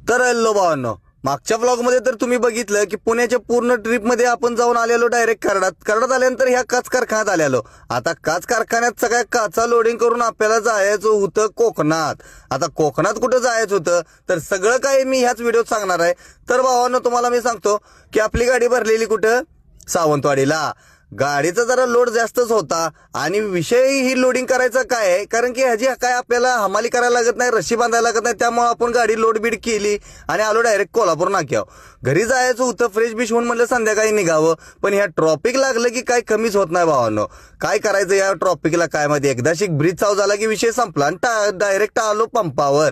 तर हॅलो भावांनो, मागच्या व्लॉगमध्ये तर तुम्ही बघितलं की पुण्याच्या पूर्ण ट्रिपमध्ये आपण जाऊन आलेलो डायरेक्ट करडात आल्यानंतर ह्या काच कारखान्यात आलेलो. आता काच कारखान्यात सगळ्या काचा लोडिंग करून आपल्याला जायचं होतं कोकणात. आता कोकणात कुठं जायचं होतं तर सगळं काही मी ह्याच व्हिडिओत सांगणार आहे. तर भावांनो, तुम्हाला मी सांगतो की आपली गाडी भरलेली कुठं, सावंतवाडीला. गाडीचा जरा लोड जास्तच होता आणि विषय ही लोडिंग करायचा काय आहे, कारण की ह्याची काय आपल्याला हमाली करायला लागत नाही, रशी बांधायला लागत नाही. त्यामुळे आपण गाडी लोड बीड केली आणि आलो डायरेक्ट कोल्हापूर नाक्यावर. घरी जायचं होतं, फ्रेश बिश होऊन म्हणलं संध्याकाळी निघावं, पण ह्या ट्रॉपिक लागलं की काय कमीच होत नाही भावांनो. काय करायचं या ट्रॉपिकला काय मध्ये, एकदाशी ब्रिज चालू झाला की विषय संपला आणि डायरेक्ट आलो पंपावर.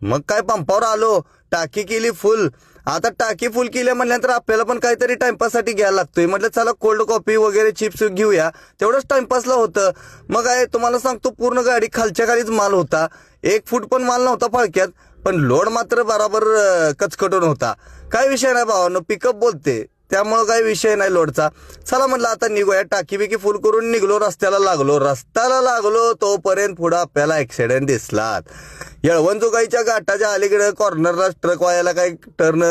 मग काय पंपावर आलो, टाकी केली फुल. आता टाकी फुल केल्या म्हणल्यानंतर आपल्याला पण काहीतरी टाइमपाससाठी घ्यायला लागतोय. म्हटलं चला कोल्ड कॉफी वगैरे चिप्स घेऊया, तेवढंच टाइमपासला होतं. मग आहे तुम्हाला सांगतो, पूर्ण गाडी खालच्या खालीच माल होता, 1 फूट पण माल नव्हता फाळक्यात, पण लोड मात्र बराबर कचकटून होता. काय विषय नाही भावांनो, पिकअप बोलते, त्यामुळं काही विषय नाही लोडचा. चला म्हटलं आता निघूया, टाकी बिकी फुल करून निघलो. रस्त्याला लागलो तोपर्यंत पुढं आपल्याला ऍक्सिडेंट दिसलात. येळवणजोगाईच्या घाटाच्या अलीकडे कॉर्नरला ट्रक वायाला काही टर्न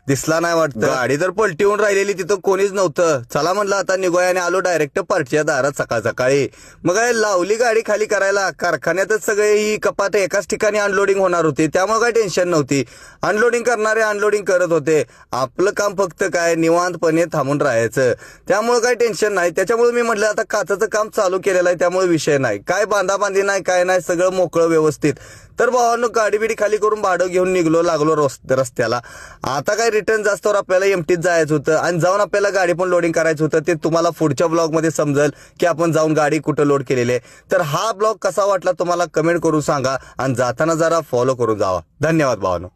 दिसला नाही वाटतं. गाडी तर पलटी होऊन राहिलेली, तिथं कोणीच नव्हतं. चला म्हणलं आता निघूया आणि आलो डायरेक्ट पार्टीच्या दारात सकाळी. मग काय लावली गाडी खाली करायला. कारखान्यातच सगळे ही कपाट एकाच ठिकाणी अनलोडिंग होणार होती, त्यामुळे काही टेन्शन नव्हती. अनलोडिंग करणारे अनलोडिंग करत होते. आपलं काम फक्त काय निवांतपणे थांबून राहायचं, त्यामुळे काही टेन्शन नाही. त्याच्यामुळे मी म्हटलं आता काचाचं काम चालू केलेलं आहे, त्यामुळे विषय नाही, काय बांधाबांधी नाही, काय नाही, सगळं मोकळं व्यवस्थित. तर भावांनो, गाडी बिडी खाली करून भाडं घेऊन लागलो रस्त्याला. आता काय रिटर्न जास्तवर आपल्याला एमटीत जायचं होतं आणि जाऊन आपल्याला गाडी पण लोडिंग करायचं होतं. ते तुम्हाला पुढच्या ब्लॉगमध्ये समजेल की आपण जाऊन गाडी कुठं लोड केलेली आहे. तर हा ब्लॉग कसा वाटला तुम्हाला कमेंट करून सांगा आणि जाताना जरा फॉलो करून जावा. धन्यवाद भावांनो.